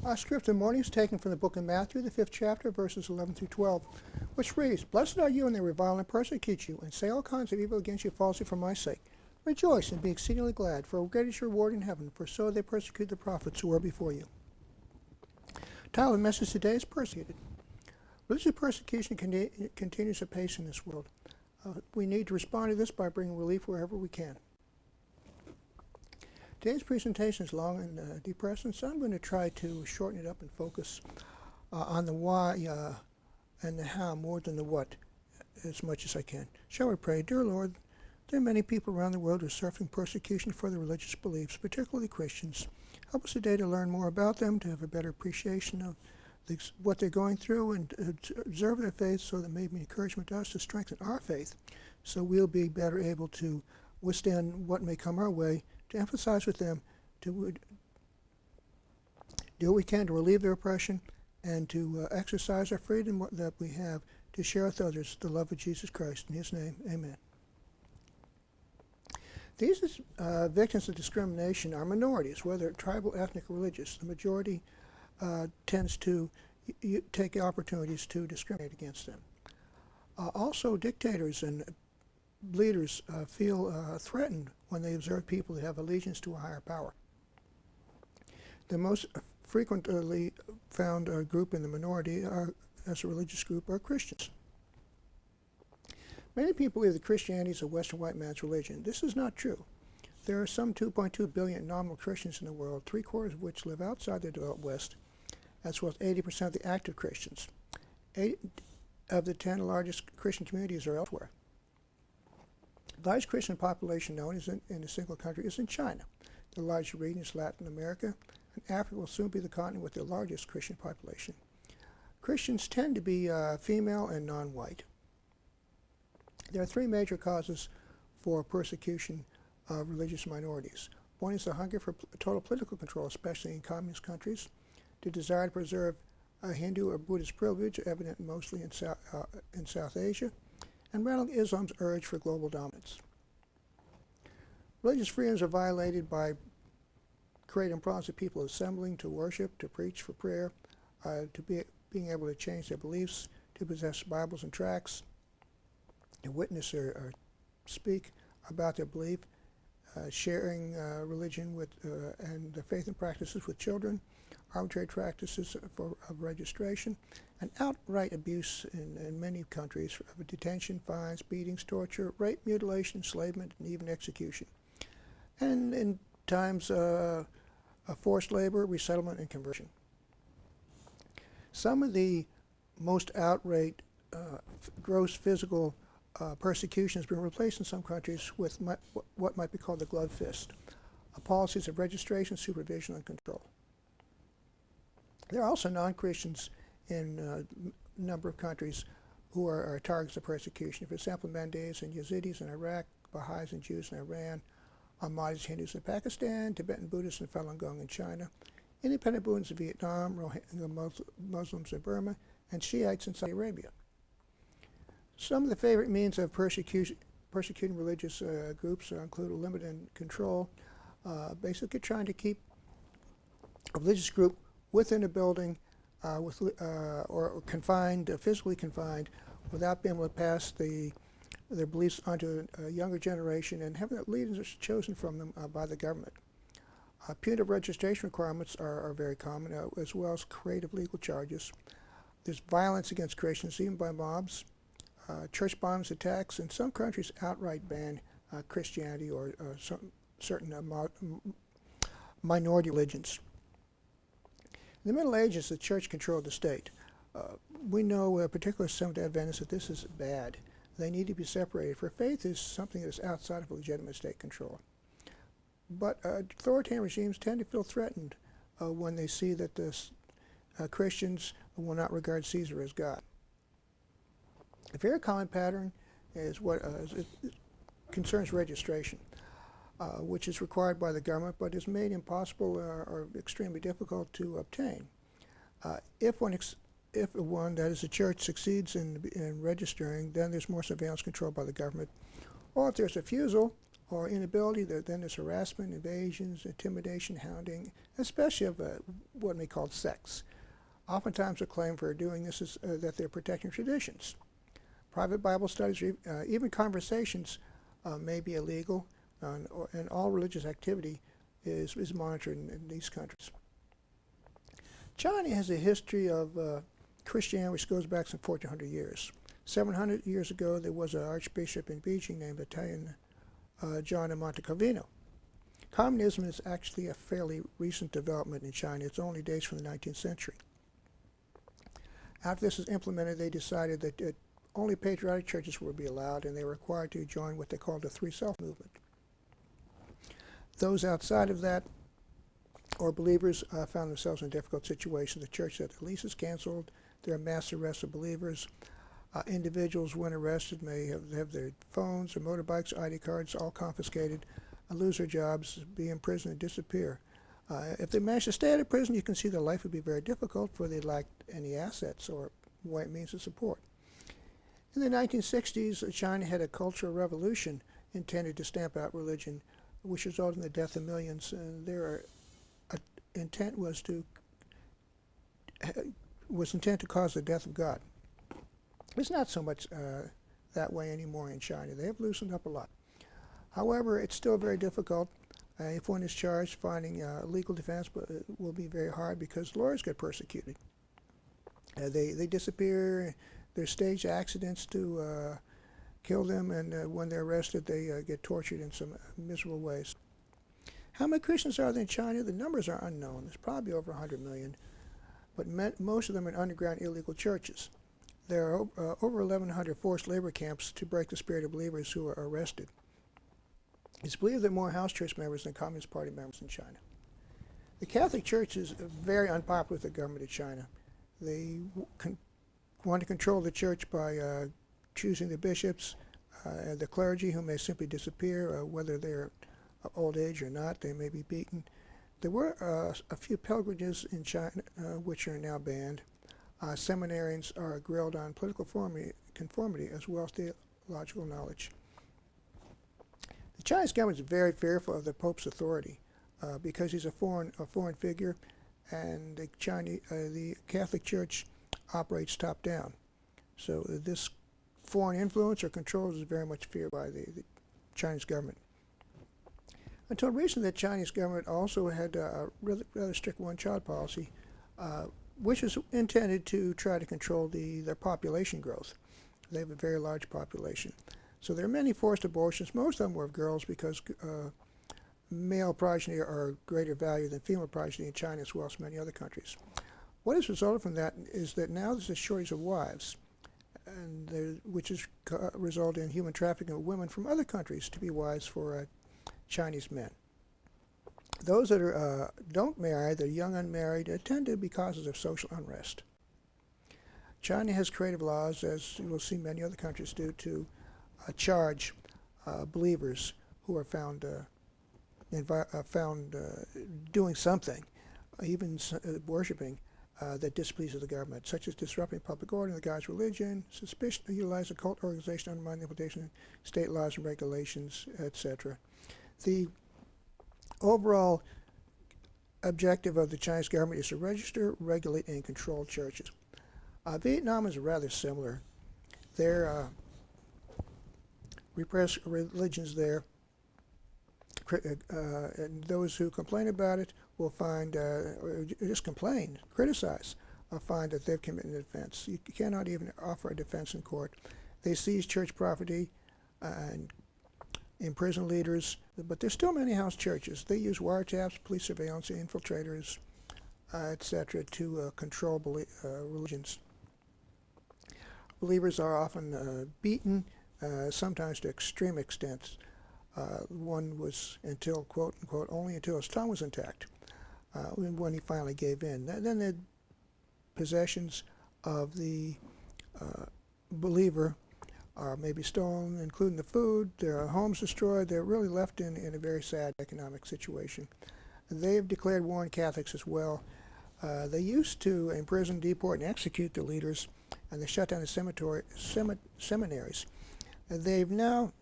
Our scripture this morning is taken from the book of Matthew, the 5th chapter, verses 11 through 12, which reads, "Blessed are you when they revile and persecute you, and say all kinds of evil against you falsely for my sake. Rejoice and be exceedingly glad, for great is your reward in heaven, for so they persecute the prophets who were before you." Title of the message today is Persecuted. Religious persecution continues apace in this world. We need to respond to this by bringing relief wherever we can. Today's presentation is long and depressing, so I'm going to try to shorten it up and focus on the why and the how more than the what as much as I can. Shall we pray? Dear Lord, there are many people around the world who are suffering persecution for their religious beliefs, particularly Christians. Help us today to learn more about them, to have a better appreciation of what they're going through, and to observe their faith so that may be encouragement to us to strengthen our faith so we'll be better able to withstand what may come our way, to emphasize with them, to do what we can to relieve their oppression, and to exercise our freedom that we have to share with others the love of Jesus Christ. In His name, amen. These victims of discrimination are minorities, whether tribal, ethnic, or religious. The majority tends to take opportunities to discriminate against them. Also, dictators and leaders feel threatened when they observe people that have allegiance to a higher power. The most frequently found group in the minority as a religious group are Christians. Many people believe that Christianity is a Western white man's religion. This is not true. There are some 2.2 billion nominal Christians in the world, 3/4 of which live outside the developed West, as well as 80% of the active Christians. 8 of the 10 largest Christian communities are elsewhere. The largest Christian population known in a single country is in China. The largest region is Latin America, and Africa will soon be the continent with the largest Christian population. Christians tend to be female and non-white. There are 3 major causes for persecution of religious minorities. One is the hunger for total political control, especially in communist countries, the desire to preserve Hindu or Buddhist privilege, evident mostly in South Asia, and radical Islam's urge for global dominance. Religious freedoms are violated by creating problems of people assembling to worship, to preach for prayer, being able to change their beliefs, to possess Bibles and tracts, to witness or speak about their belief, sharing religion with and their faith and practices with children, arbitrary practices of registration, and outright abuse in many countries of detention, fines, beatings, torture, rape, mutilation, enslavement, and even execution. And in times of forced labor, resettlement, and conversion. Some of the most outright gross physical persecution has been replaced in some countries with what might be called the glove fist, policies of registration, supervision, and control. There are also non-Christians in a number of countries who are targets of persecution. For example, Mandaeans and Yazidis in Iraq, Baha'is and Jews in Iran, Ahmadis, Hindus in Pakistan, Tibetan Buddhists and Falun Gong in China, independent Buddhists in Vietnam, Rohingya Muslims in Burma, and Shiites in Saudi Arabia. Some of the favorite means of persecuting religious groups include a limit and control, basically trying to keep a religious group within a building or confined, physically confined, without being able to pass their beliefs onto a younger generation and having that leaders chosen from them by the government. Punitive registration requirements are very common, as well as creative legal charges. There's violence against Christians, even by mobs. Church bombs, attacks, and some countries outright ban Christianity or certain minority religions. In the Middle Ages, the church controlled the state. We know, particularly Seventh-day Adventists, that this is bad. They need to be separated, for faith is something that is outside of legitimate state control. But authoritarian regimes tend to feel threatened when they see that Christians will not regard Caesar as God. A very common pattern is what concerns registration, which is required by the government but is made impossible or extremely difficult to obtain. If one, that is a church, succeeds in registering, then there's more surveillance control by the government. Or if there's refusal or inability, then there's harassment, invasions, intimidation, hounding, especially of what may be called sects. Oftentimes the claim for doing this is that they're protecting traditions. Private Bible studies, or even conversations may be illegal, and all religious activity is monitored in these countries. China has a history of Christianity which goes back some 1,400 years. 700 years ago, there was an archbishop in Beijing named Italian John of Montecavino. Communism is actually a fairly recent development in China. It only dates from the 19th century. After this was implemented, they decided that only patriotic churches would be allowed, and they were required to join what they called the Three Self movement. Those outside of that, or believers, found themselves in a difficult situation. The church said the lease is canceled. There are mass arrests of believers. Individuals, when arrested, may have their phones or motorbikes, ID cards all confiscated, lose their jobs, be imprisoned, and disappear. If they manage to stay out of prison, you can see their life would be very difficult, for they lacked any assets or means of support. In the 1960s, China had a cultural revolution intended to stamp out religion, which resulted in the death of millions. Their intent was intent to cause the death of God. It's not so much that way anymore in China. They have loosened up a lot. However, it's still very difficult. If one is charged, finding legal defense will be very hard because lawyers get persecuted. They disappear. There's staged accidents to kill them, and when they're arrested, they get tortured in some miserable ways. How many Christians are there in China? The numbers are unknown. There's probably over 100 million, but most of them are in underground illegal churches. There are over 1,100 forced labor camps to break the spirit of believers who are arrested. It's believed there are more house church members than Communist Party members in China. The Catholic Church is very unpopular with the government of China. They want to control the church by choosing the bishops and the clergy, who may simply disappear, whether they're old age or not. They may be beaten. There were a few pilgrimages in China which are now banned. Seminarians are grilled on political conformity as well as theological knowledge. The Chinese government is very fearful of the Pope's authority because he's a foreign figure, and the Catholic Church operates top down. So this foreign influence or control is very much feared by the Chinese government. Until recently, the Chinese government also had a rather strict one-child policy, which is intended to try to control their population growth. They have a very large population. So there are many forced abortions. Most of them were of girls because male progeny are of greater value than female progeny in China as well as many other countries. What has resulted from that is that now there's a shortage of wives, which has resulted in human trafficking of women from other countries to be wives for Chinese men. Those that don't marry, they're young unmarried, tend to be causes of social unrest. China has creative laws, as you will see many other countries do, to charge believers who are found doing something, even worshiping, that displeases the government, such as disrupting public order in the God's religion, suspicion of utilizing occult organization, undermining the implementation of state laws and regulations, etc. The overall objective of the Chinese government is to register, regulate, and control churches. Vietnam is rather similar. Their repressed religions there, and those who complain about it will find, or just complain, criticize, find that they've committed an offense. You cannot even offer a defense in court. They seize church property and imprison leaders, but there's still many house churches. They use wiretaps, police surveillance, infiltrators, etc., to control religions. Believers are often beaten, sometimes to extreme extents. One was until, quote unquote, only until his tongue was intact, when he finally gave in. Then the possessions of the believer are maybe stolen, including the food. Their homes destroyed. They're really left in a very sad economic situation. They have declared war on Catholics as well. They used to imprison, deport, and execute the leaders, and they shut down the seminaries. They've now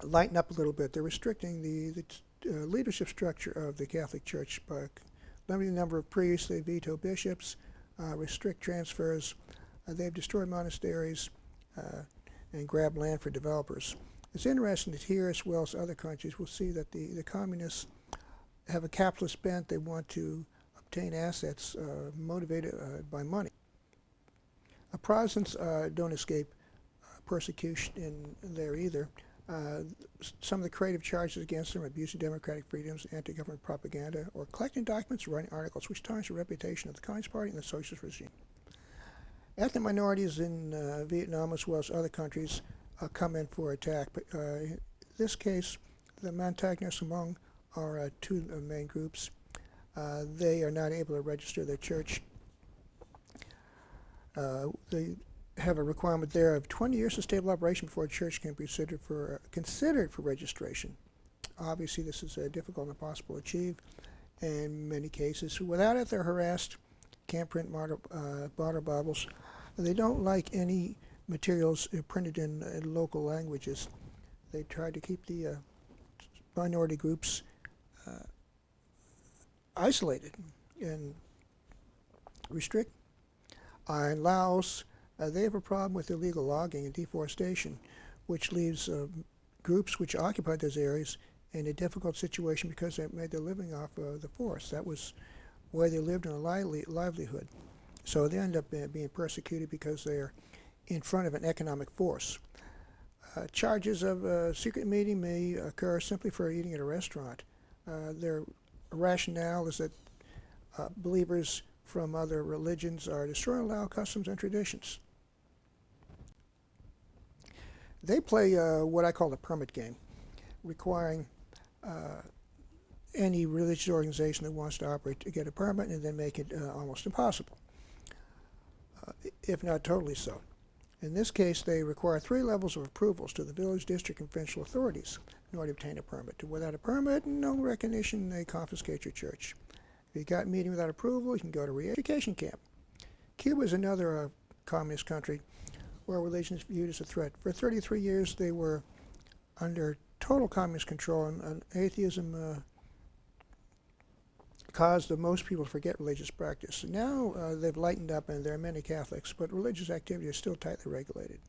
lightened up a little bit. They're restricting the leadership structure of the Catholic Church by limit the number of priests, they veto bishops, restrict transfers, they've destroyed monasteries, and grab land for developers. It's interesting that here, as well as other countries, we'll see that the communists have a capitalist bent. They want to obtain assets motivated by money. Protestants don't escape persecution in there either. Some of the creative charges against them are abuse of democratic freedoms, anti-government propaganda, or collecting documents or writing articles which tarnish the reputation of the Communist Party and the socialist regime. Ethnic minorities in Vietnam, as well as other countries, come in for attack. But in this case, the Montagnards Hmong are two main groups. They are not able to register their church. They have a requirement there of 20 years of stable operation before a church can be considered for registration. Obviously, this is difficult and impossible to achieve in many cases. Without it, they're harassed, can't print barter Bibles. They don't like any materials printed in local languages. They try to keep the minority groups isolated and restrict. In Laos, they have a problem with illegal logging and deforestation, which leaves groups which occupied those areas in a difficult situation because they made their living off the forest. That was where they lived in a livelihood. So they end up being persecuted because they're in front of an economic force. Charges of secret meeting may occur simply for eating at a restaurant. Their rationale is that believers from other religions are destroying Lao customs and traditions. They play what I call the permit game, requiring any religious organization that wants to operate to get a permit and then make it almost impossible, if not totally so. In this case, they require 3 levels of approvals to the village, district, and provincial authorities in order to obtain a permit. Without a permit, no recognition, they confiscate your church. If you got a meeting without approval, you can go to re-education camp. Cuba is another communist country where religion is viewed as a threat. For 33 years, they were under total communist control, and atheism caused most people to forget religious practice. Now they've lightened up, and there are many Catholics, but religious activity is still tightly regulated.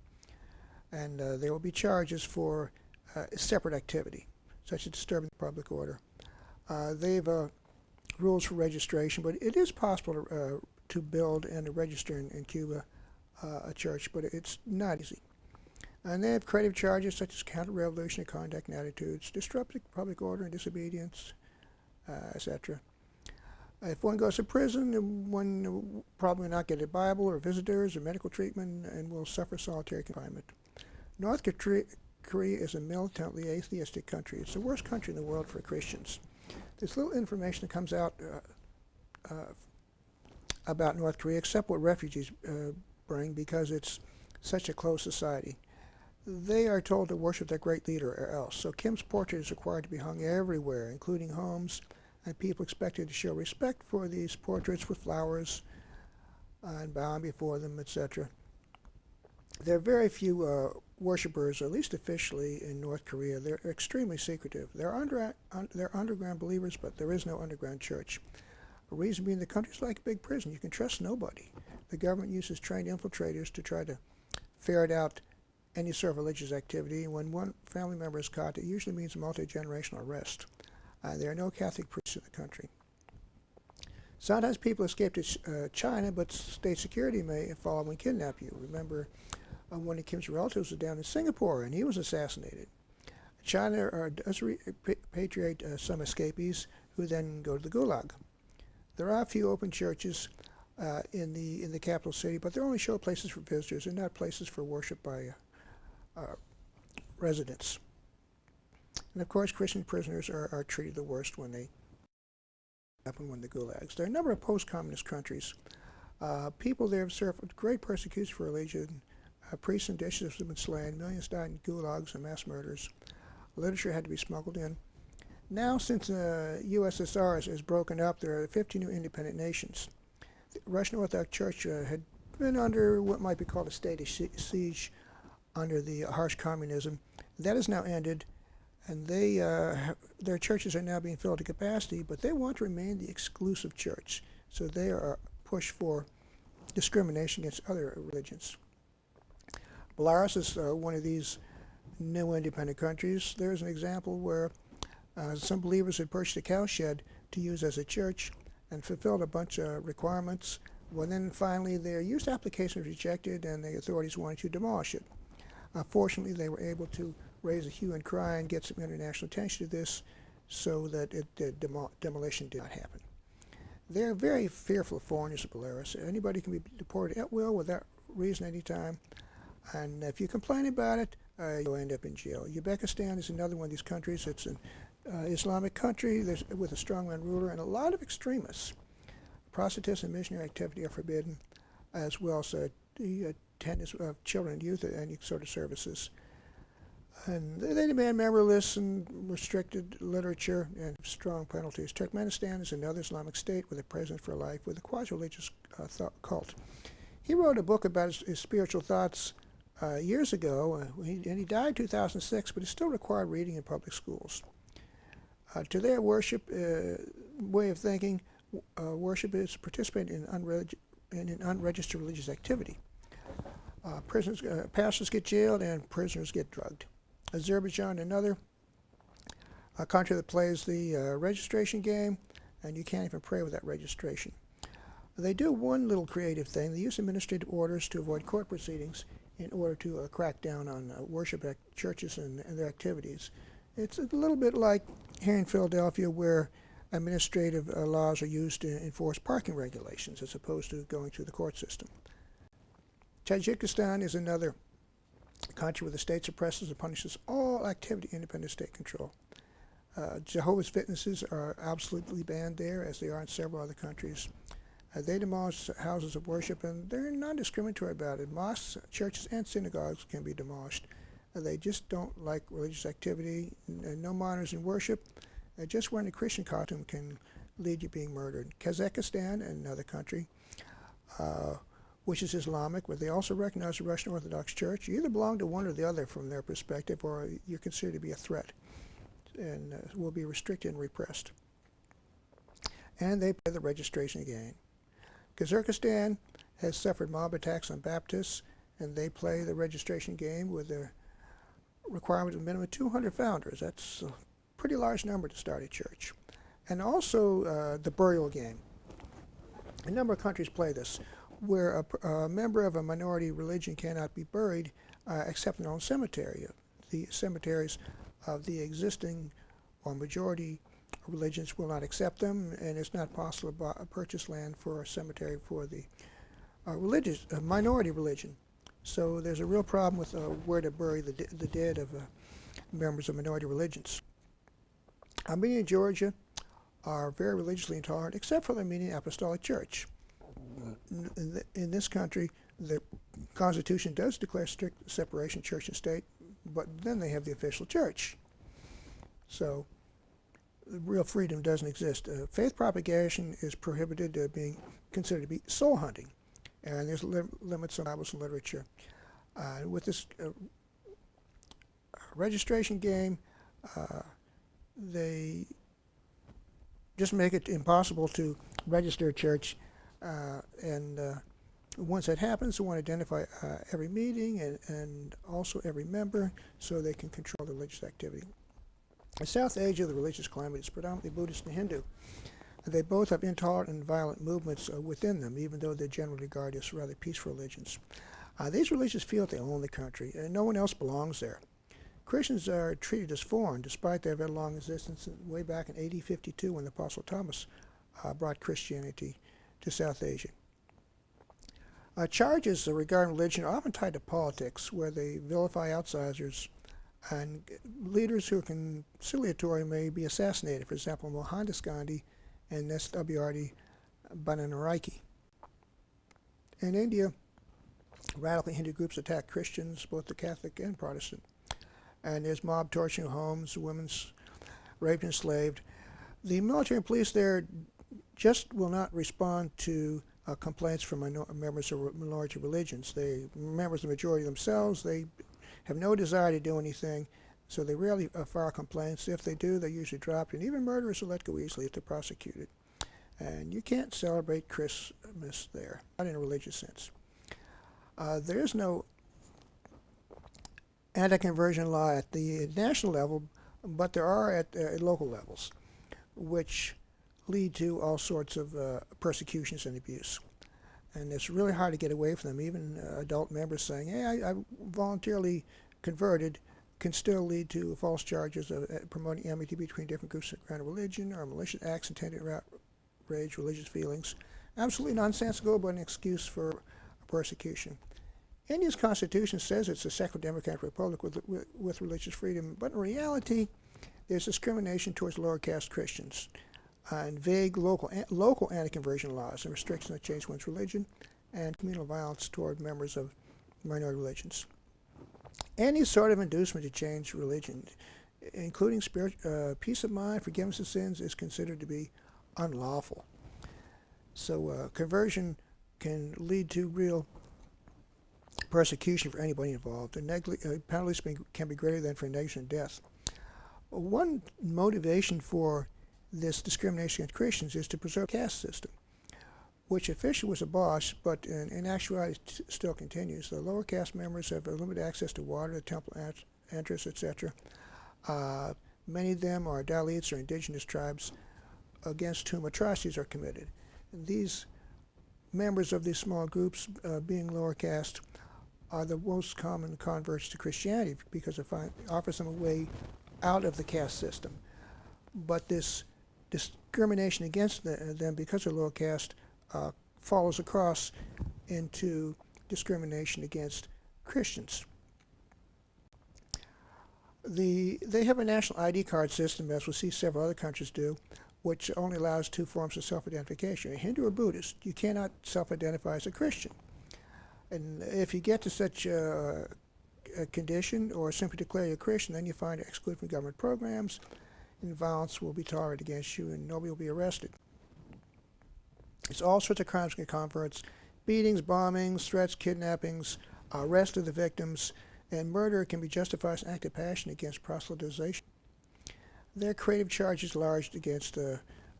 And there will be charges for separate activity, such as disturbing the public order. They've rules for registration, but it is possible to build and to register in Cuba a church, but it's not easy. And they have creative charges such as counter-revolutionary conduct and attitudes, disrupting public order and disobedience, etc. If one goes to prison, one will probably not get a Bible or visitors or medical treatment and will suffer solitary confinement. North Korea is a militantly atheistic country. It's the worst country in the world for Christians. There's little information that comes out about North Korea except what refugees bring because it's such a closed society. They are told to worship their great leader or else. So Kim's portrait is required to be hung everywhere, including homes, and people expected to show respect for these portraits with flowers and bowing before them, etc. There are very few worshippers, at least officially, in North Korea. They're extremely secretive. They're underground believers, but there is no underground church. The reason being the country's like a big prison. You can trust nobody. The government uses trained infiltrators to try to ferret out any sort of religious activity. When one family member is caught, it usually means a multi-generational arrest. There are no Catholic priests in the country. Sometimes people escape to China, but state security may follow and kidnap you. Remember, one of Kim's relatives was down in Singapore, and he was assassinated. China does repatriate some escapees who then go to the Gulag. There are a few open churches in the capital city, but they're only show places for visitors and not places for worship by residents. And of course, Christian prisoners are treated the worst when they happen when the gulags. There are a number of post-communist countries. People there have suffered great persecution for religion. Priests and bishops have been slain. Millions died in gulags and mass murders. Literature had to be smuggled in. Now, since the USSR is broken up, there are 50 new independent nations. The Russian Orthodox Church had been under what might be called a state of siege under the harsh communism. That has now ended, And their churches are now being filled to capacity, but they want to remain the exclusive church. So they are pushed for discrimination against other religions. Belarus is one of these new independent countries. There's an example where some believers had purchased a cowshed to use as a church and fulfilled a bunch of requirements. Well, then finally their use application was rejected and the authorities wanted to demolish it. Fortunately, they were able to raise a hue and cry and get some international attention to this so that demolition did not happen. They're very fearful of foreigners in Belarus. Anybody can be deported at will without reason anytime. And if you complain about it, you'll end up in jail. Uzbekistan is another one of these countries. It's an Islamic country with a strongman ruler and a lot of extremists. Prostitution and missionary activity are forbidden, as well as the attendance of children and youth at any sort of services. And they demand member lists and restricted literature and strong penalties. Turkmenistan is another Islamic state with a president for life with a quasi-religious cult. He wrote a book about his spiritual thoughts years ago, and he died in 2006, but it's still required reading in public schools. To their worship way of thinking, worship is participating in an unregistered religious activity. Pastors get jailed and prisoners get drugged. Azerbaijan, another country that plays the registration game, and you can't even pray without registration. They do one little creative thing. They use administrative orders to avoid court proceedings in order to crack down on worship churches and their activities. It's a little bit like here in Philadelphia where administrative laws are used to enforce parking regulations as opposed to going through the court system. Tajikistan is another country where the state suppresses and punishes all activity independent of state control. Jehovah's Witnesses are absolutely banned there, as they are in several other countries. They demolish houses of worship, and they're non-discriminatory about it. Mosques, churches, and synagogues can be demolished. They just don't like religious activity, no minors in worship. Just wearing a Christian costume can lead you being murdered. Kazakhstan, another country, which is Islamic, but they also recognize the Russian Orthodox Church. You either belong to one or the other from their perspective, or you're considered to be a threat and will be restricted and repressed. And they play the registration game. Kazakhstan has suffered mob attacks on Baptists, and they play the registration game with a requirement of a minimum of 200 founders. That's a pretty large number to start a church. And also the burial game. A number of countries play this, where a member of a minority religion cannot be buried except in their own cemetery. The cemeteries of the existing or majority religions will not accept them, and it's not possible to purchase land for a cemetery for the minority religion. So there's a real problem with where to bury the dead of members of minority religions. Armenia and Georgia are very religiously intolerant, except for the Armenian Apostolic Church. In this country, the Constitution does declare strict separation of church and state, but then they have the official church. So real freedom doesn't exist. Faith propagation is prohibited, being considered to be soul hunting, and there's limits on Bibles and literature. With this registration game, they just make it impossible to register a church, and once that happens, they want to identify every meeting and also every member so they can control the religious activity. In South Asia, the religious climate is predominantly Buddhist and Hindu. They both have intolerant and violent movements within them, even though they're generally regarded as rather peaceful religions. These religions feel they own the country, and no one else belongs there. Christians are treated as foreign, despite their very long existence way back in AD 52 when the Apostle Thomas brought Christianity to South Asia. Charges regarding religion are often tied to politics, where they vilify outsiders, and leaders who are conciliatory may be assassinated. For example, Mohandas Gandhi and Nestabiyardi Bananarike. In India, radical Hindu groups attack Christians, both the Catholic and Protestant. And there's mob torturing homes, women's raped and enslaved. The military and police there just will not respond to complaints from members of minority religions. Members of the majority themselves, they have no desire to do anything. So they rarely file complaints. If they do, they're usually dropped, and even murderers are let go easily if they're prosecuted. And you can't celebrate Christmas there, not in a religious sense. There is no anti-conversion law at the national level, but there are at local levels, which lead to all sorts of persecutions and abuse. And it's really hard to get away from them. Even adult members saying, hey, I voluntarily converted, can still lead to false charges of promoting enmity between different groups of ground of religion or malicious acts intended to outrage religious feelings. Absolutely nonsensical, but an excuse for persecution. India's constitution says it's a secular democratic republic with religious freedom, but in reality, there's discrimination towards lower caste Christians and vague local anti-conversion laws and restrictions that change one's religion and communal violence toward members of minority religions. Any sort of inducement to change religion, including peace of mind, forgiveness of sins, is considered to be unlawful. So conversion can lead to real persecution for anybody involved. The penalties can be greater than for negligent death. One motivation for this discrimination against Christians is to preserve the caste system, which officially was abolished, but in actuality still continues. The lower caste members have limited access to water, the temple entrance, etc. Many of them are Dalits or indigenous tribes against whom atrocities are committed. These members of these small groups, being lower caste, are the most common converts to Christianity because it offers them a way out of the caste system. But this discrimination against them because of lower caste follows across into discrimination against Christians. They have a national ID card system, as we'll see several other countries do, which only allows two forms of self-identification, a Hindu or Buddhist. You cannot self-identify as a Christian. And if you get to such a condition or simply declare you're a Christian, then you find excluded from government programs, and violence will be tolerated against you, and nobody will be arrested. It's all sorts of crimes against converts: beatings, bombings, threats, kidnappings, arrest of the victims, and murder can be justified as an act of passion against proselytization. There are creative charges lodged against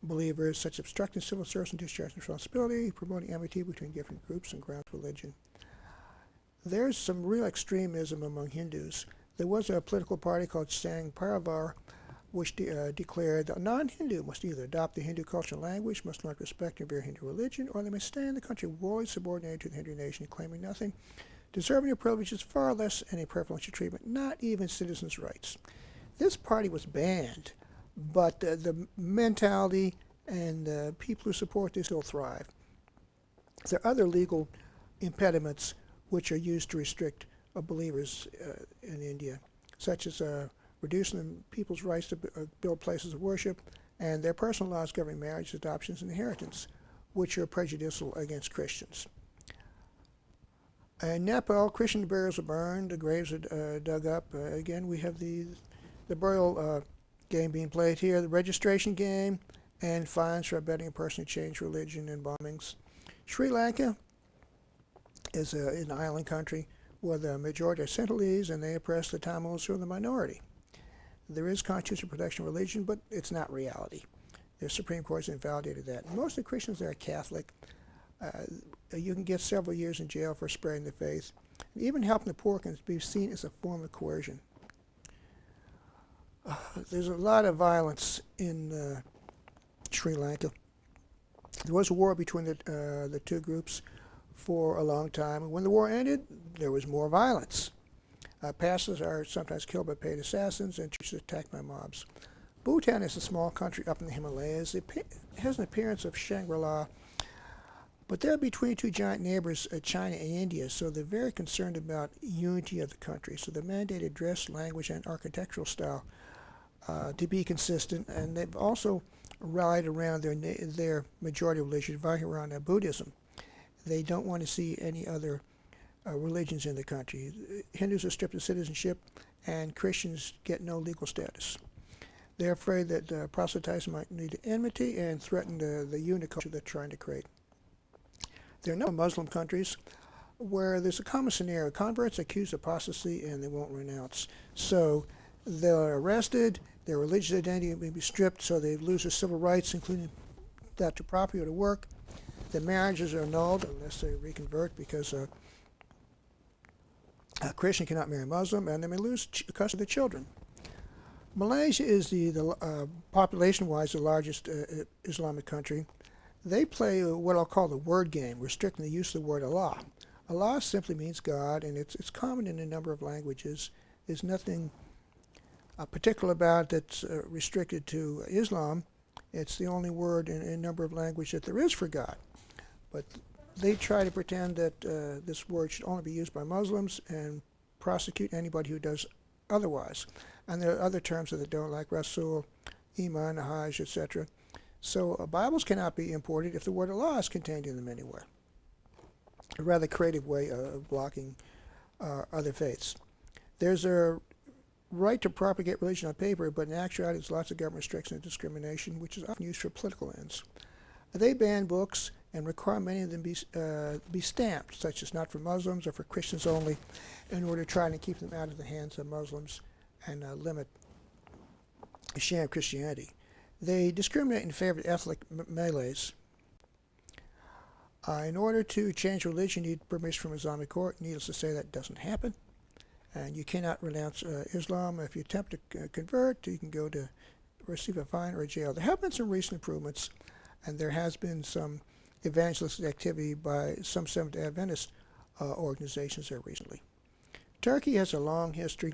believers, such as obstructing civil service and discharging responsibility, promoting enmity between different groups and grounds of religion. There's some real extremism among Hindus. There was a political party called Sangh Parivar, which declared that a non-Hindu must either adopt the Hindu culture and language, must learn to respect and revere Hindu religion, or they must stay in the country wholly subordinated to the Hindu nation, claiming nothing, deserving of privileges, far less any preferential treatment, not even citizens' rights. This party was banned, but the mentality and the people who support this still thrive. There are other legal impediments which are used to restrict believers in India, such as reducing people's rights to build places of worship, and their personal laws governing marriage, adoptions, and inheritance, which are prejudicial against Christians. In Nepal, Christian burials are burned, the graves are dug up. Again, we have the burial game being played here, the registration game, and fines for abetting a person who changed religion and bombings. Sri Lanka is an island country where the majority are Sinhalese, and they oppress the Tamils, who are the minority. There is constitutional protection of religion, but it's not reality. The Supreme Court has invalidated that. Most of the Christians there are Catholic. You can get several years in jail for spreading the faith. And even helping the poor can be seen as a form of coercion. There's a lot of violence in Sri Lanka. There was a war between the two groups for a long time, and when the war ended, there was more violence. Pastors are sometimes killed by paid assassins, and churches attacked by mobs. Bhutan is a small country up in the Himalayas. It has an appearance of Shangri-La, but they're between two giant neighbors, China and India, so they're very concerned about unity of the country. So they mandated dress, language, and architectural style to be consistent, and they've also rallied around their majority religion, rallying around Buddhism. They don't want to see any other religions in the country. Hindus are stripped of citizenship, and Christians get no legal status. They're afraid that proselytizing might lead to enmity and threaten the unity culture they're trying to create. There are no Muslim countries where there's a common scenario. Converts accuse apostasy and they won't renounce. So They're arrested, their religious identity may be stripped so they lose their civil rights, including that to property or to work. Their marriages are annulled unless they reconvert because a Christian cannot marry a Muslim, and they may lose custody of their children. Malaysia is population-wise the largest Islamic country. They play what I'll call the word game, restricting the use of the word Allah. Allah simply means God, and it's common in a number of languages. There's nothing particular about it that's restricted to Islam. It's the only word in a number of languages that there is for God. But they try to pretend that this word should only be used by Muslims and prosecute anybody who does otherwise. And there are other terms that they don't like, Rasul, Iman, Hajj, etc. So Bibles cannot be imported if the word Allah is contained in them anywhere. A rather creative way of blocking other faiths. There's a right to propagate religion on paper, but in actuality there's lots of government restriction and discrimination, which is often used for political ends. They ban books and require many of them be stamped, such as not for Muslims or for Christians only, in order to try to keep them out of the hands of Muslims and limit sham Christianity. They discriminate in favor of ethnic Malays. In order to change religion, you need permission from Islamic court. Needless to say, that doesn't happen. And you cannot renounce Islam. If you attempt to convert, you can go to receive a fine or a jail. There have been some recent improvements, and there has been some evangelistic activity by some Seventh-day Adventist organizations there recently. Turkey has a long history.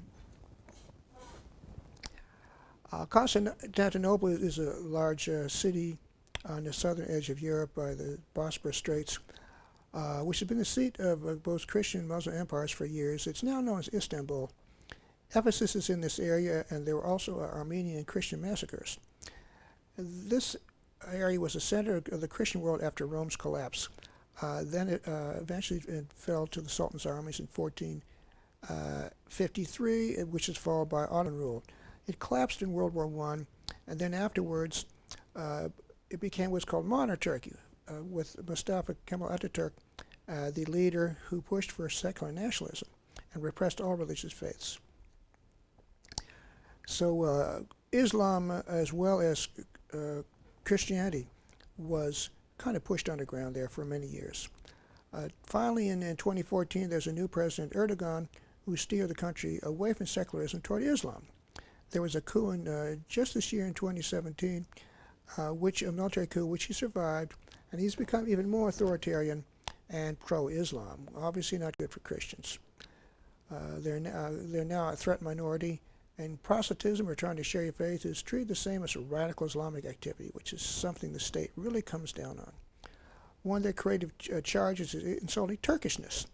Constantinople is a large city on the southern edge of Europe by the Bosporus Straits, which has been the seat of both Christian and Muslim empires for years. It's now known as Istanbul. Ephesus is in this area, and there were also Armenian and Christian massacres. This area was the center of the Christian world after Rome's collapse. Then it eventually fell to the Sultan's armies in 1453, which was followed by Ottoman rule. It collapsed in World War I, and then afterwards it became what's called modern Turkey, with Mustafa Kemal Ataturk, the leader who pushed for secular nationalism and repressed all religious faiths. So Islam, as well as Christianity, was kind of pushed underground there for many years. Finally, in 2014, there's a new president, Erdogan, who steered the country away from secularism toward Islam. There was a coup just this year in 2017, a military coup, which he survived, and he's become even more authoritarian and pro-Islam. Obviously not good for Christians. They're now a threat minority, and proselytism, or trying to share your faith, is treated the same as a radical Islamic activity, which is something the state really comes down on. One of their creative charges is insulting Turkishness,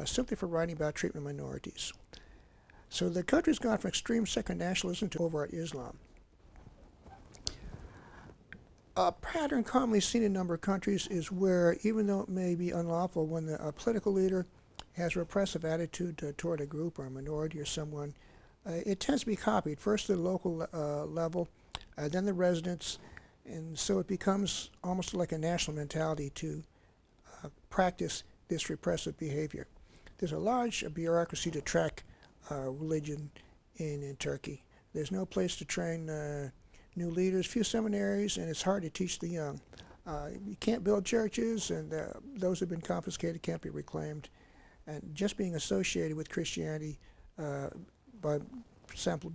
simply for writing about treatment of minorities. So the country's gone from extreme secular nationalism to overt Islam. A pattern commonly seen in a number of countries is where, even though it may be unlawful, when a political leader has a repressive attitude toward a group or a minority or someone, it tends to be copied, first at the local level, then the residents, and so it becomes almost like a national mentality to practice this repressive behavior. There's a large bureaucracy to track religion in Turkey. There's no place to train new leaders, few seminaries, and it's hard to teach the young. You can't build churches, and those who have been confiscated can't be reclaimed. And just being associated with Christianity, by example,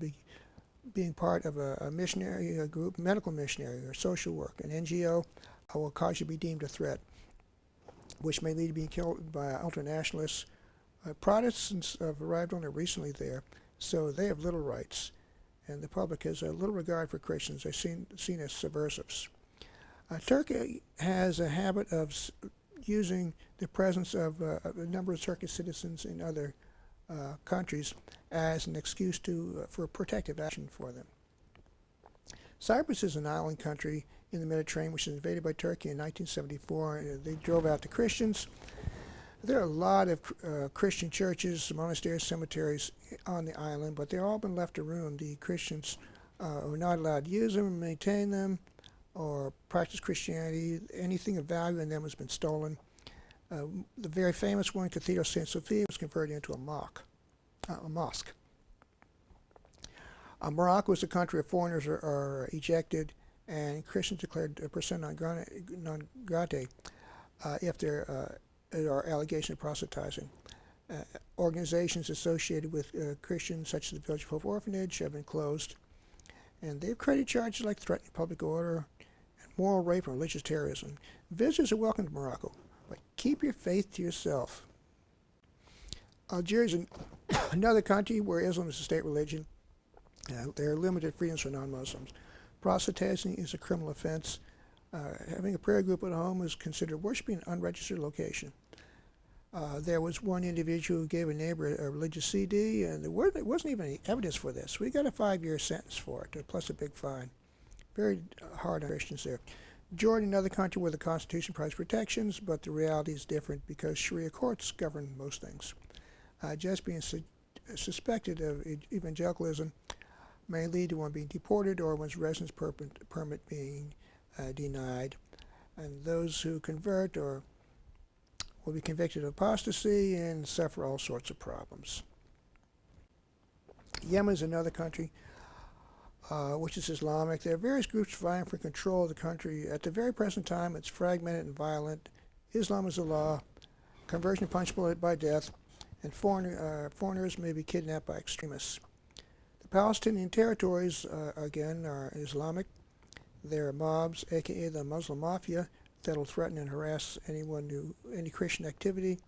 being part of a missionary group, medical missionary, or social work, an NGO, will cause you to be deemed a threat, which may lead to being killed by ultranationalists. Protestants have arrived only recently there, so they have little rights, and the public has little regard for Christians. They're seen as subversives. Turkey has a habit of using the presence of a number of Turkish citizens in other countries as an excuse for protective action for them. Cyprus is an island country in the Mediterranean which was invaded by Turkey in 1974. They drove out the Christians. There are a lot of Christian churches, monasteries, cemeteries on the island, but they've all been left to ruin. The Christians are not allowed to use them, maintain them, or practice Christianity. Anything of value in them has been stolen. The very famous one, Cathedral St. Sophia, was converted into a mosque. Morocco is a country where foreigners are ejected and Christians declared persona non grata if there are allegations of proselytizing. Uh, Organizations associated with Christians, such as the Village of Hope Orphanage, have been closed, and they've created charges like threatening public order and moral rape and religious terrorism. Visitors are welcome to Morocco, but keep your faith to yourself. Algeria is another country where Islam is a state religion. There are limited freedoms for non-Muslims. Proselytizing is a criminal offense. Having a prayer group at home is considered worshiping an unregistered location. There was one individual who gave a neighbor a religious CD, and there wasn't even any evidence for this. We got a 5-year sentence for it, plus a big fine. Very hard on Christians there. Jordan, another country where the Constitution provides protections, but the reality is different because Sharia courts govern most things. Just being suspected of evangelicalism may lead to one being deported or one's residence permit being denied. And those who convert or will be convicted of apostasy and suffer all sorts of problems. Yemen is another country which is Islamic. There are various groups vying for control of the country. At the very present time, it's fragmented and violent. Islam is the law. Conversion punishable by death. And foreigners may be kidnapped by extremists. The Palestinian territories, again, are Islamic. There are mobs, aka the Muslim Mafia, that will threaten and harass any Christian activity,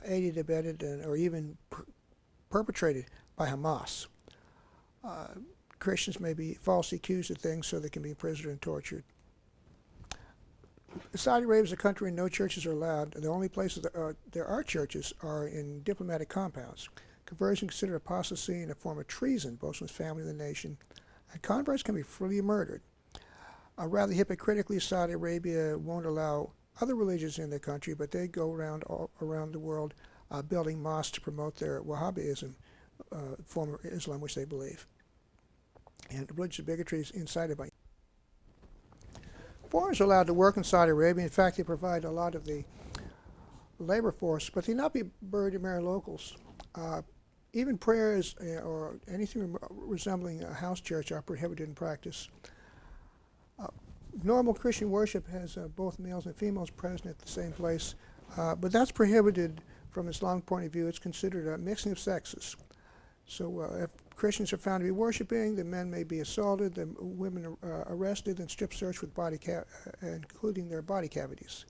aided, abetted, or even perpetrated by Hamas. Christians may be falsely accused of things so they can be imprisoned and tortured. Saudi Arabia is a country where no churches are allowed. The only places there are churches are in diplomatic compounds. Conversion is considered apostasy and a form of treason, both in the family and the nation. And converts can be freely murdered. Rather hypocritically, Saudi Arabia won't allow other religions in their country, but they go all around the world building mosques to promote their Wahhabism, form of Islam which they believe. And religious bigotry is incited by. Foreigners are allowed to work in Saudi Arabia. In fact, they provide a lot of the labor force, but they not be buried American locals. Even prayers or anything resembling a house church are prohibited in practice. Normal Christian worship has both males and females present at the same place, but that's prohibited from Islamic point of view. It's considered a mixing of sexes. So if Christians are found to be worshiping, the men may be assaulted, the women are arrested and strip searched with including their body cavities.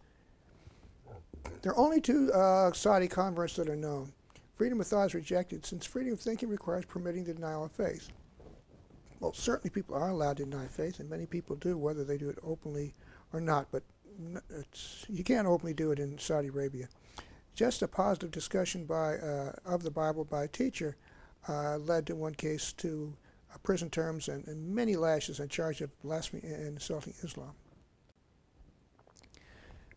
There are only two Saudi converts that are known. Freedom of thought is rejected since freedom of thinking requires permitting the denial of faith. Well, certainly people are allowed to deny faith, and many people do, whether they do it openly or not, but you can't openly do it in Saudi Arabia. Just a positive discussion of the Bible by a teacher led in one case to prison terms and many lashes on charge of blasphemy and insulting Islam.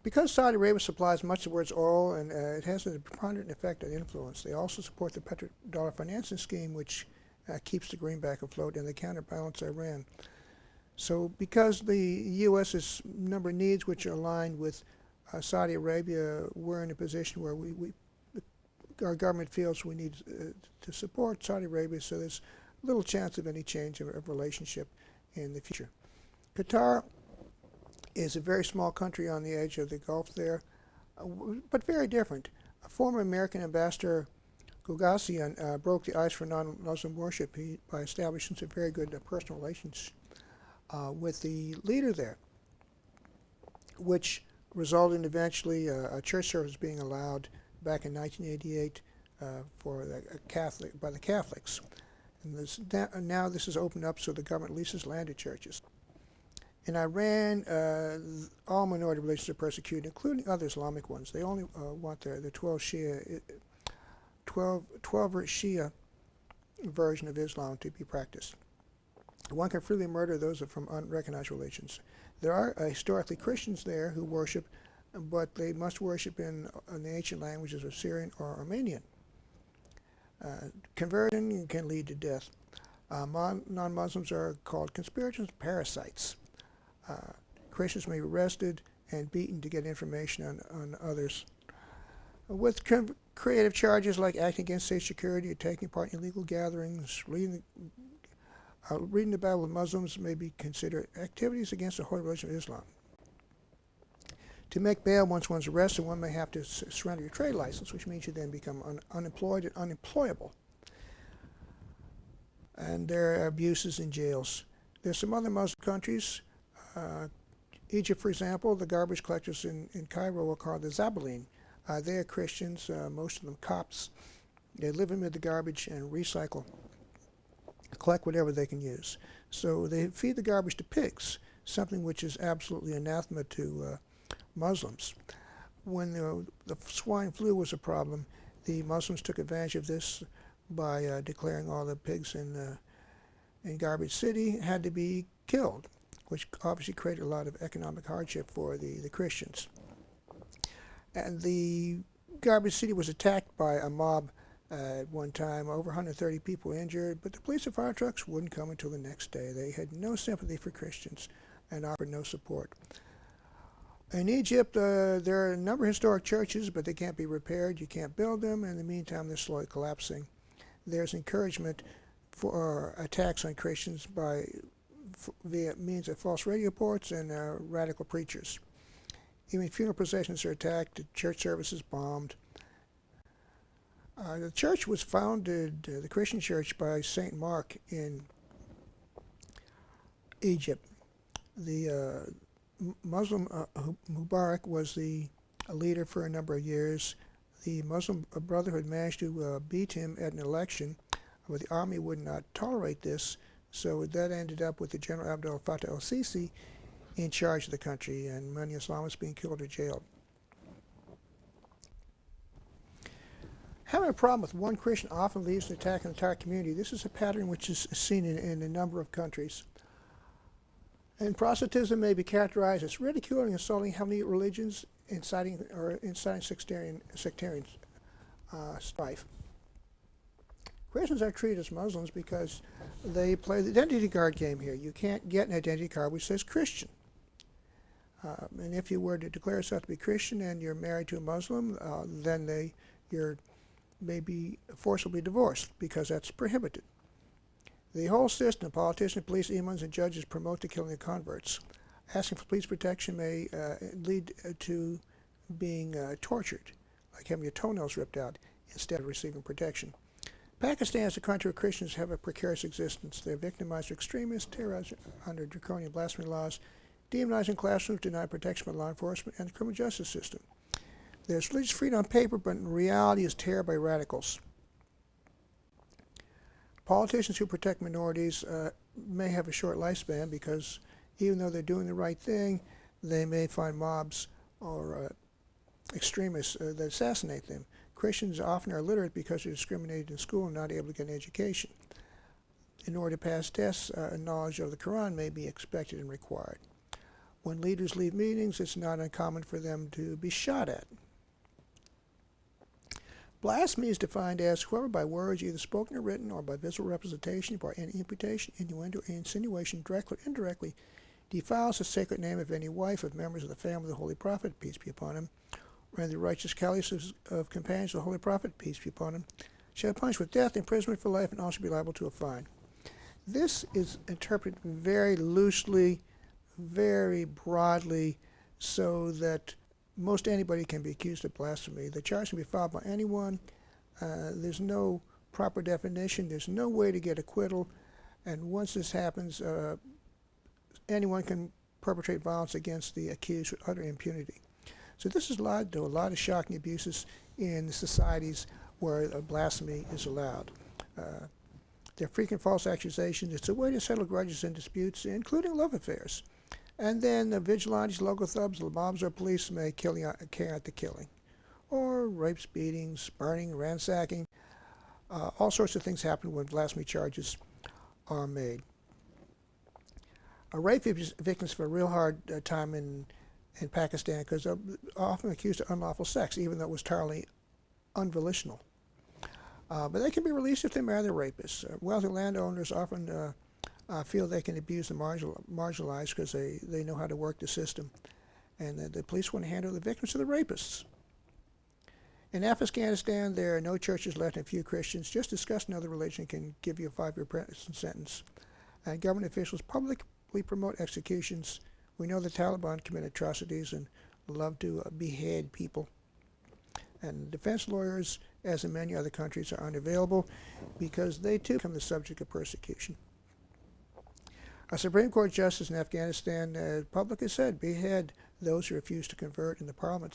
Because Saudi Arabia supplies much of the world's oil and it has a preponderant effect on influence, they also support the petrodollar financing scheme, which keeps the greenback afloat, and they counterbalance Iran. So because the U.S.'s number of needs which are aligned with Saudi Arabia, we're in a position where our government feels we need to support Saudi Arabia, so there's little chance of any change of relationship in the future. Qatar is a very small country on the edge of the Gulf there, but very different. A former American ambassador, Gulgassian, broke the ice for non-Muslim worship by establishing some very good personal relations with the leader there, which resulted in eventually a church service being allowed back in 1988 by the Catholics. And now this is opened up so the government leases land to churches. In Iran, all minority religions are persecuted, including other Islamic ones. They only want the 12 Shia version of Islam to be practiced. One can freely murder those from unrecognized religions. There are historically Christians there who worship, but they must worship in the ancient languages of Syrian or Armenian. Conversion can lead to death. Non-Muslims are called conspirators, parasites. Christians may be arrested and beaten to get information on others. With creative charges like acting against state security, or taking part in illegal gatherings, leading Reading the Bible with Muslims may be considered activities against the holy religion of Islam. To make bail once one's arrested, one may have to surrender your trade license, which means you then become unemployed and unemployable. And there are abuses in jails. There's some other Muslim countries. Egypt, for example, the garbage collectors in Cairo are called the Zabalin. They are Christians, most of them Copts. They live amid the garbage and recycle, collect whatever they can use. So they feed the garbage to pigs, something which is absolutely anathema to Muslims. When the swine flu was a problem, the Muslims took advantage of this by declaring all the pigs in Garbage City had to be killed, which obviously created a lot of economic hardship for the Christians. And the Garbage City was attacked by a mob at one time. Over 130 people injured, but the police and fire trucks wouldn't come until the next day. They had no sympathy for Christians and offered no support. In Egypt, there are a number of historic churches, but they can't be repaired. You can't build them. In the meantime, they're slowly collapsing. There's encouragement for attacks on Christians via means of false radio reports and radical preachers. Even funeral processions are attacked, the church services bombed. The church was founded, the Christian church, by St. Mark in Egypt. The Muslim Mubarak was the leader for a number of years. The Muslim Brotherhood managed to beat him at an election, but the army would not tolerate this, so that ended up with the General Abdel Fattah el-Sisi in charge of the country, and many Islamists being killed or jailed. Having a problem with one Christian often leads to attack an entire community. This is a pattern which is seen in a number of countries. And proselytism may be characterized as ridiculing and insulting heavenly religions, inciting sectarian strife. Christians are treated as Muslims because they play the identity card game here. You can't get an identity card which says Christian. And if you were to declare yourself to be Christian and you're married to a Muslim, then you're maybe forcibly divorced because that's prohibited. The whole system, politicians, police, imams, and judges promote the killing of converts. Asking for police protection may lead to being tortured, like having your toenails ripped out, instead of receiving protection. Pakistan is a country where Christians have a precarious existence. They're victimized by extremists, terrorized under draconian blasphemy laws, demonized in classrooms, denied protection by law enforcement, and the criminal justice system. There's religious freedom on paper, but in reality is terror by radicals. Politicians who protect minorities may have a short lifespan because even though they're doing the right thing, they may find mobs or extremists that assassinate them. Christians often are illiterate because they're discriminated in school and not able to get an education. In order to pass tests, knowledge of the Quran may be expected and required. When leaders leave meetings, it's not uncommon for them to be shot at. Blasphemy is defined as whoever by words, either spoken or written, or by visual representation, by any imputation, innuendo, or insinuation, directly or indirectly, defiles the sacred name of any wife of members of the family of the Holy Prophet, peace be upon him, or any righteous caliphs of companions of the Holy Prophet, peace be upon him, shall be punished with death, imprisonment for life, and also be liable to a fine. This is interpreted very loosely, very broadly, so that most anybody can be accused of blasphemy. The charge can be filed by anyone. There's no proper definition. There's no way to get acquittal. And once this happens, anyone can perpetrate violence against the accused with utter impunity. So this has led to a lot of shocking abuses in the societies where blasphemy is allowed. There are frequent false accusations. It's a way to settle grudges and disputes, including love affairs. And then the vigilantes, local thugs, the mobs, or police may carry out the killing. Or rapes, beatings, burning, ransacking. All sorts of things happen when blasphemy charges are made. Rape victims have a real hard time in Pakistan because they're often accused of unlawful sex, even though it was entirely unvolitional. But they can be released if they marry their rapists. Wealthy landowners often feel they can abuse the marginalized because they know how to work the system. And the police want to handle the victims of the rapists. In Afghanistan, there are no churches left and few Christians. Just discussing another religion can give you a 5-year prison sentence. and government officials publicly promote executions. We know the Taliban commit atrocities and love to behead people. And defense lawyers, as in many other countries, are unavailable because they too become the subject of persecution. A Supreme Court justice in Afghanistan publicly said behead those who refuse to convert, and the parliament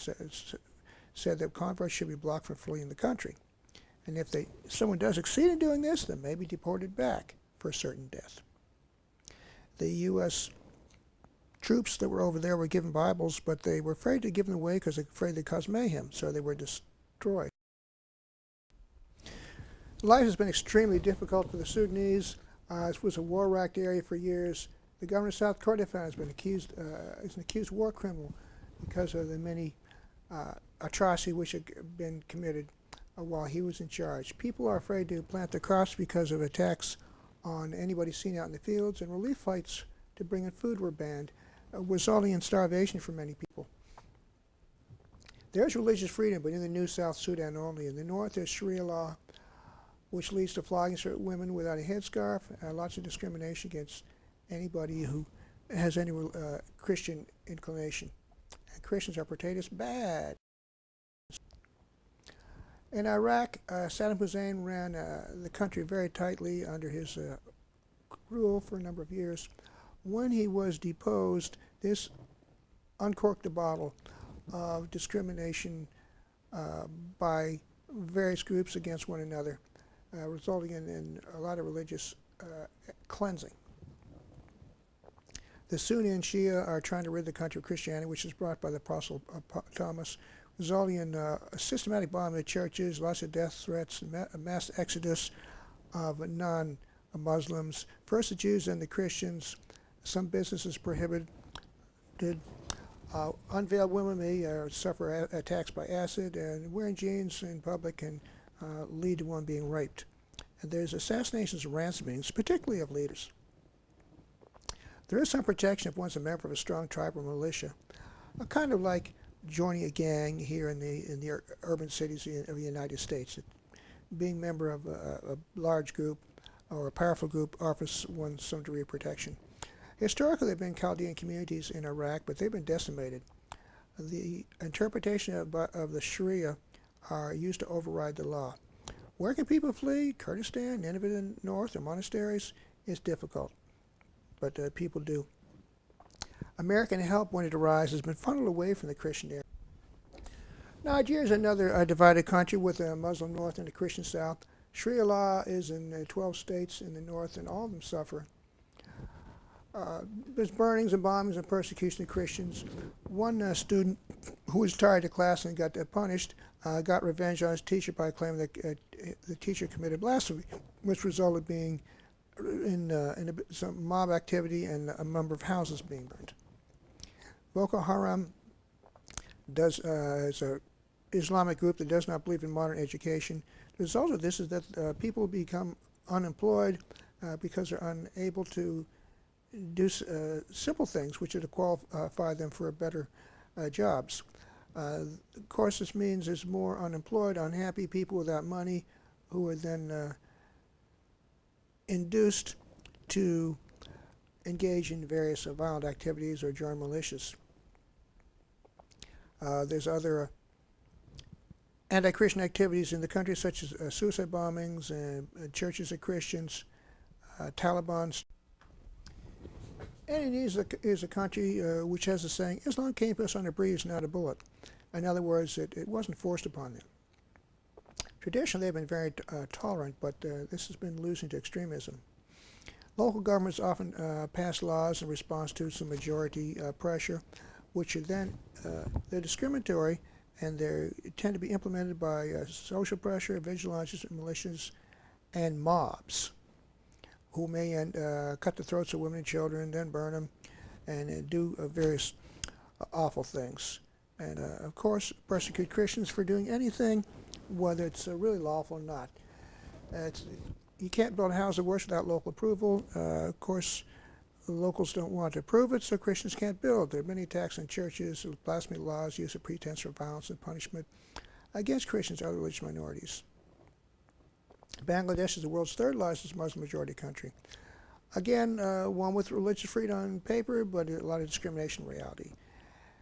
said that converts should be blocked from fleeing the country. And if someone does succeed in doing this, they may be deported back for certain death. The U.S. troops that were over there were given Bibles, but they were afraid to give them away because they were afraid they'd cause mayhem, so they were destroyed. Life has been extremely difficult for the Sudanese. It was a war-racked area for years. The governor of South Kordofan has been is an accused war criminal because of the many atrocities which had been committed while he was in charge. People are afraid to plant their crops because of attacks on anybody seen out in the fields, and relief flights to bring in food were banned, resulting in starvation for many people. There's religious freedom, but in the New South Sudan only. In the north, there's Sharia law, which leads to flogging certain women without a headscarf, lots of discrimination against anybody who has any Christian inclination. And Christians are portrayed as bad. In Iraq, Saddam Hussein ran the country very tightly under his rule for a number of years. When he was deposed, this uncorked the bottle of discrimination by various groups against one another, resulting in a lot of religious cleansing. The Sunni and Shia are trying to rid the country of Christianity, which is brought by the Apostle Thomas, resulting in a systematic bombing of churches, lots of death threats, a mass exodus of non-Muslims. First the Jews, then the Christians. Some businesses prohibited. Unveiled women may suffer attacks by acid, and wearing jeans in public can lead to one being raped. And there's assassinations and ransomings, particularly of leaders. There is some protection if one's a member of a strong tribal militia, kind of like joining a gang here in the urban cities of the United States. Being a member of a large group or a powerful group offers one some degree of protection. Historically, there have been Chaldean communities in Iraq, but they've been decimated. The interpretation of the Sharia are used to override the law. Where can people flee? Kurdistan, Nineveh in the north, or monasteries? It's difficult, but people do. American help, when it arrives, has been funneled away from the Christian area. Nigeria is another divided country with a Muslim north and a Christian south. Sharia law is in 12 states in the north, and all of them suffer. There's burnings and bombings and persecution of Christians. One student who was tired of class and got punished got revenge on his teacher by claiming that the teacher committed blasphemy, which resulted in some mob activity and a number of houses being burned. Boko Haram is an Islamic group that does not believe in modern education. The result of this is that people become unemployed because they're unable to do simple things which are to qualify them for better jobs. Of course, this means there's more unemployed, unhappy people without money who are then induced to engage in various violent activities or join militias. There's other anti-Christian activities in the country, such as suicide bombings and churches of Christians, Taliban. Indonesia is a country which has a saying, Islam came to us on a breeze, not a bullet. In other words, it wasn't forced upon them. Traditionally, they've been very tolerant, but this has been losing to extremism. Local governments often pass laws in response to some majority pressure, which are then they're discriminatory, and they tend to be implemented by social pressure, vigilantes, militias, and mobs, who may cut the throats of women and children, then burn them, and do various awful things. And of course, persecute Christians for doing anything, whether it's really lawful or not. You can't build a house of worship without local approval. Of course, the locals don't want to approve it, so Christians can't build. There are many attacks on churches, blasphemy laws, use of pretense for violence and punishment against Christians and other religious minorities. Bangladesh is the world's third largest Muslim majority country. Again, one with religious freedom on paper, but a lot of discrimination in reality.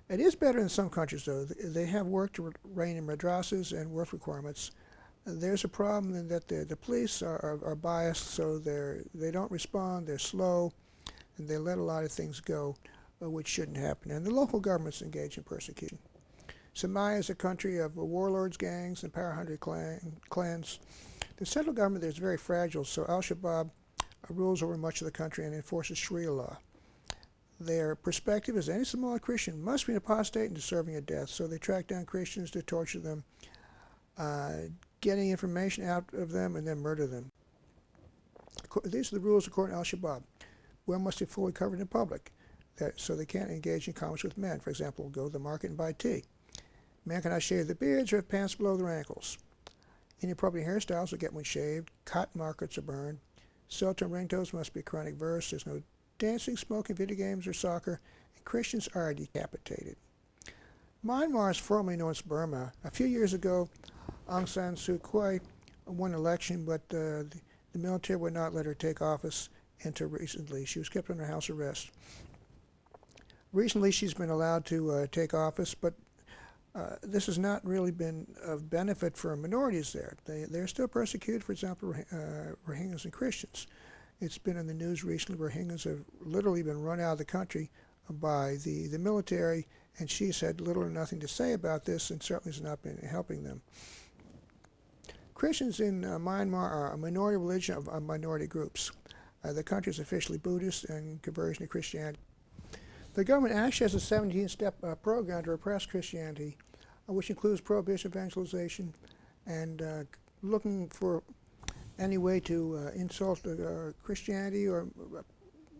It is better in some countries, though. They have work to rein in madrasas and work requirements. There's a problem in that the police are biased, so they don't respond, they're slow, and they let a lot of things go, which shouldn't happen. And the local governments engage in persecution. Somalia is a country of warlords, gangs, and power-hungry clans. The central government there is very fragile, so al-Shabaab rules over much of the country and enforces Sharia law. Their perspective is any Somali Christian must be an apostate and deserving of death, so they track down Christians to torture them, getting information out of them, and then murder them. These are the rules according to al-Shabaab. Women must be fully covered in public, so they can't engage in commerce with men. For example, go to the market and buy tea. Men cannot shave their beards or have pants below their ankles. Inappropriate hairstyles will get one shaved. Cotton markets are burned. Sultan ringtones must be Quranic verse. There's no dancing, smoking, video games, or soccer. And Christians are decapitated. Myanmar is formerly known as Burma. A few years ago, Aung San Suu Kyi won an election, but the military would not let her take office until recently. She was kept under house arrest. Recently, she's been allowed to take office, but this has not really been of benefit for minorities there. They're still persecuted, for example, Rohingyas and Christians. It's been in the news recently where Rohingyas have literally been run out of the country by the military, and she's had little or nothing to say about this and certainly has not been helping them. Christians in Myanmar are a minority religion of minority groups. The country is officially Buddhist and conversion to Christianity. The government actually has a 17-step program to repress Christianity, which includes prohibition, evangelization, and looking for any way to insult Christianity or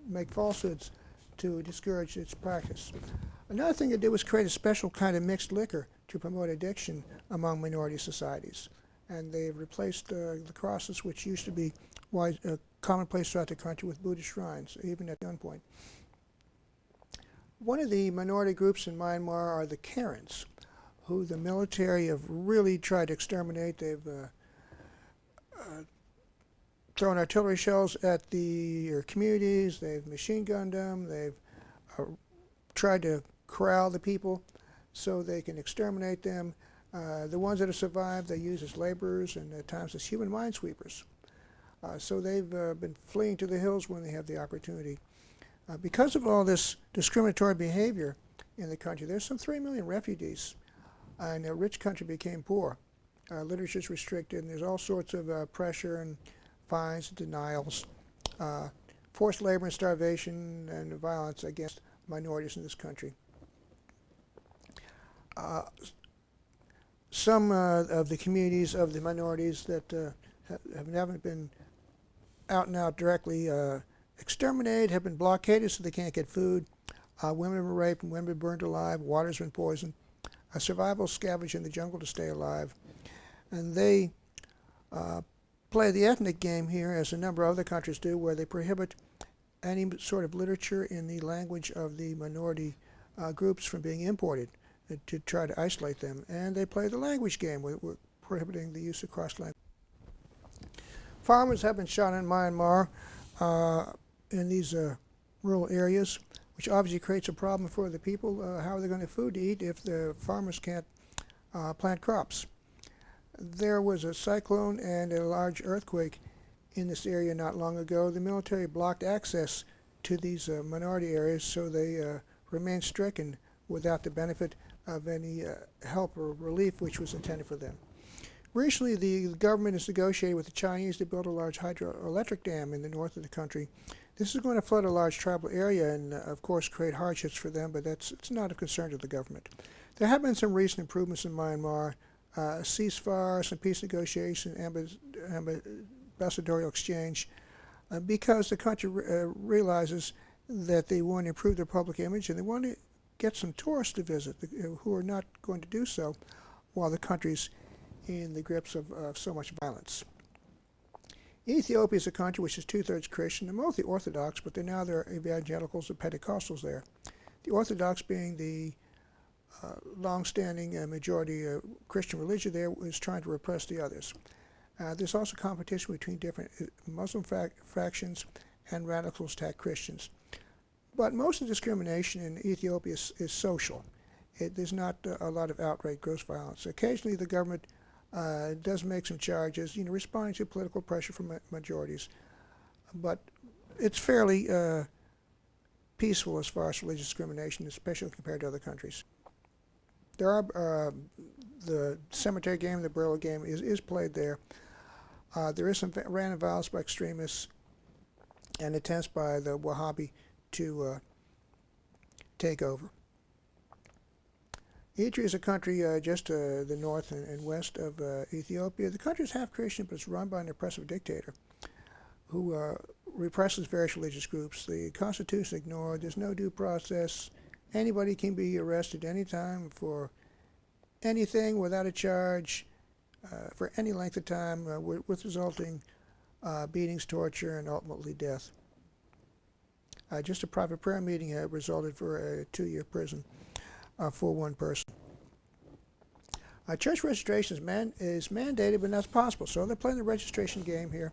make falsehoods to discourage its practice. Another thing they did was create a special kind of mixed liquor to promote addiction among minority societies. And they've replaced the crosses, which used to be commonplace throughout the country, with Buddhist shrines, even at gunpoint. One of the minority groups in Myanmar are the Karens, who the military have really tried to exterminate. They've thrown artillery shells at the communities, they've machine gunned them, they've tried to corral the people so they can exterminate them. The ones that have survived they use as laborers and at times as human minesweepers. So they've been fleeing to the hills when they have the opportunity. Because of all this discriminatory behavior in the country, there's some 3 million refugees, and a rich country became poor. Literature is restricted, and there's all sorts of pressure and fines and denials, forced labor and starvation and violence against minorities in this country. Some of the communities of the minorities that have never been out and out directly exterminated have been blockaded so they can't get food. Women have been raped and women have been burned alive. Water's been poisoned. Survival scavenge in the jungle to stay alive. And they play the ethnic game here, as a number of other countries do, where they prohibit any sort of literature in the language of the minority groups from being imported to try to isolate them. And they play the language game with prohibiting the use of cross-language. Farmers have been shot in Myanmar in these rural areas, which obviously creates a problem for the people. How are they going to have food to eat if the farmers can't plant crops? There was a cyclone and a large earthquake in this area not long ago. The military blocked access to these minority areas, so they remain stricken without the benefit of any help or relief which was intended for them. Recently, the government has negotiated with the Chinese to build a large hydroelectric dam in the north of the country. This is going to flood a large tribal area and, of course, create hardships for them, but it's not of concern to the government. There have been some recent improvements in Myanmar, ceasefire, some peace negotiation, ambassadorial exchange, because the country realizes that they want to improve their public image and they want to get some tourists to visit who are not going to do so while the country's in the grips of so much violence. Ethiopia is a country which is two-thirds Christian and mostly Orthodox, but now there are evangelicals and Pentecostals there. The Orthodox being the long-standing majority Christian religion there is trying to repress the others. There's also competition between different Muslim factions and radicals attack Christians. But most of the discrimination in Ethiopia is social. There's not a lot of outright gross violence. Occasionally the government does make some charges, responding to political pressure from majorities. But it's fairly peaceful as far as religious discrimination, especially compared to other countries. There are the cemetery game, the burial game is played there. There is some random violence by extremists and attempts by the Wahhabi to take over. Eritrea is a country just to the north and west of Ethiopia. The country is half Christian, but it's run by an oppressive dictator who represses various religious groups. The Constitution is ignored. There's no due process. Anybody can be arrested anytime for anything without a charge for any length of time with resulting beatings, torture, and ultimately death. Just a private prayer meeting resulted for a 2-year prison for one person. Church registration is mandated, but not possible. So they're playing the registration game here.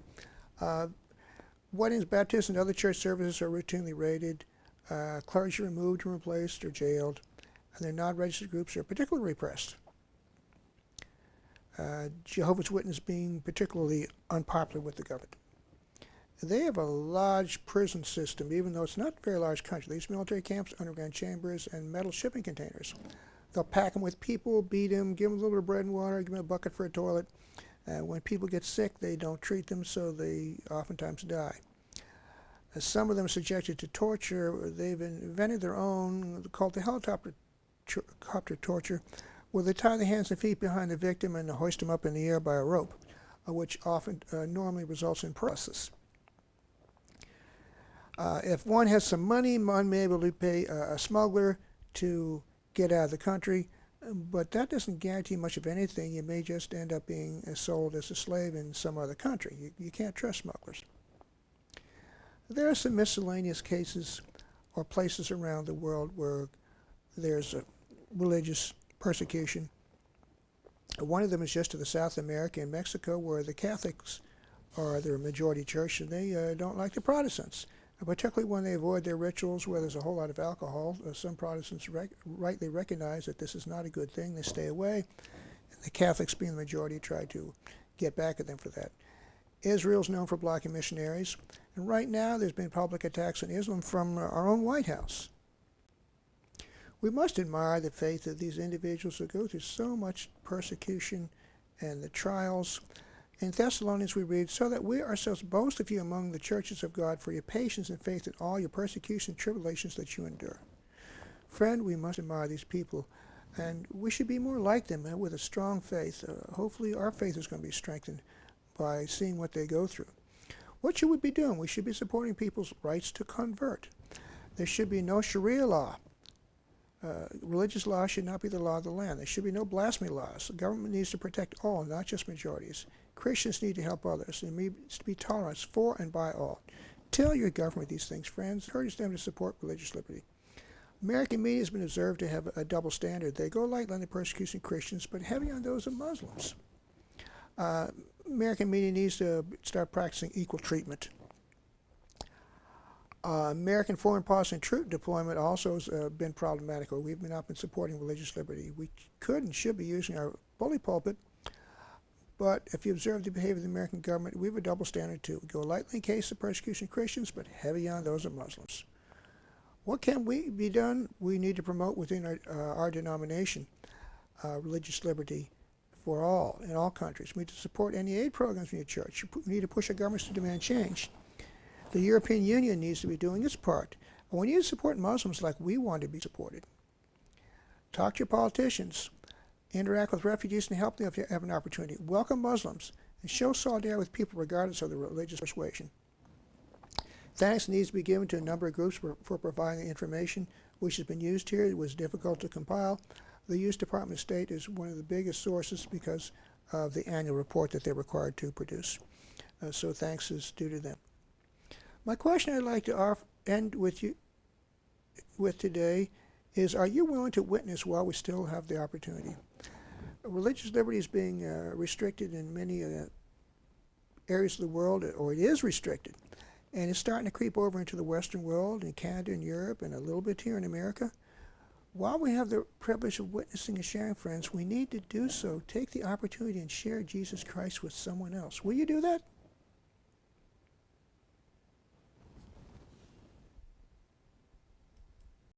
Weddings, baptisms, and other church services are routinely raided. Clergy removed and replaced or jailed, and their non-registered groups are particularly repressed. Jehovah's Witnesses being particularly unpopular with the government. They have a large prison system, even though it's not a very large country. These military camps, underground chambers, and metal shipping containers. They'll pack them with people, beat them, give them a little bit of bread and water, give them a bucket for a toilet. When people get sick, they don't treat them, so they oftentimes die. Some of them are subjected to torture. They've invented their own, called the helicopter torture, where they tie the hands and feet behind the victim and hoist them up in the air by a rope, which often normally results in paralysis. If one has some money, one may be able to pay a smuggler to get out of the country, but that doesn't guarantee much of anything. You may just end up being sold as a slave in some other country. You can't trust smugglers. There are some miscellaneous cases or places around the world where there's a religious persecution. One of them is just to the South America in Mexico, where the Catholics are their majority church, and they don't like the Protestants, particularly when they avoid their rituals where there's a whole lot of alcohol. Some Protestants rightly recognize that this is not a good thing. They stay away, and the Catholics, being the majority, try to get back at them for that. Israel's known for blocking missionaries, and right now there's been public attacks on Islam from our own White House. We must admire the faith of these individuals who go through so much persecution and the trials. In Thessalonians we read, "So that we ourselves boast of you among the churches of God for your patience and faith in all your persecution and tribulations that you endure." Friend, we must admire these people, and we should be more like them with a strong faith. Hopefully our faith is going to be strengthened by seeing what they go through. What should we be doing? We should be supporting people's rights to convert. There should be no Sharia law. Religious law should not be the law of the land. There should be no blasphemy laws. The government needs to protect all, not just majorities. Christians need to help others. There needs to be tolerance for and by all. Tell your government these things, friends. Encourage them to support religious liberty. American media has been observed to have a double standard. They go lightly on the persecution of Christians, but heavy on those of Muslims. American media needs to start practicing equal treatment. American foreign policy and troop deployment also has been problematic. We've not been supporting religious liberty. We could and should be using our bully pulpit, but if you observe the behavior of the American government, we have a double standard too. We go lightly in case of persecution of Christians, but heavy on those of Muslims. What can we be done? We need to promote within our denomination religious liberty for all, in all countries. We need to support any aid programs in your church. We need to push our governments to demand change. The European Union needs to be doing its part. And we need to support Muslims like we want to be supported. Talk to your politicians. Interact with refugees and help them if you have an opportunity. Welcome Muslims and show solidarity with people regardless of their religious persuasion. Thanks needs to be given to a number of groups for providing the information which has been used here. It was difficult to compile. The U.S. Department of State is one of the biggest sources because of the annual report that they're required to produce. So thanks is due to them. My question I'd like to end with you with today is, are you willing to witness while we still have the opportunity? Religious liberty is being restricted in many areas of the world, or it is restricted. And it's starting to creep over into the Western world, in Canada and Europe, and a little bit here in America. While we have the privilege of witnessing and sharing, friends, we need to do so. Take the opportunity and share Jesus Christ with someone else. Will you do that?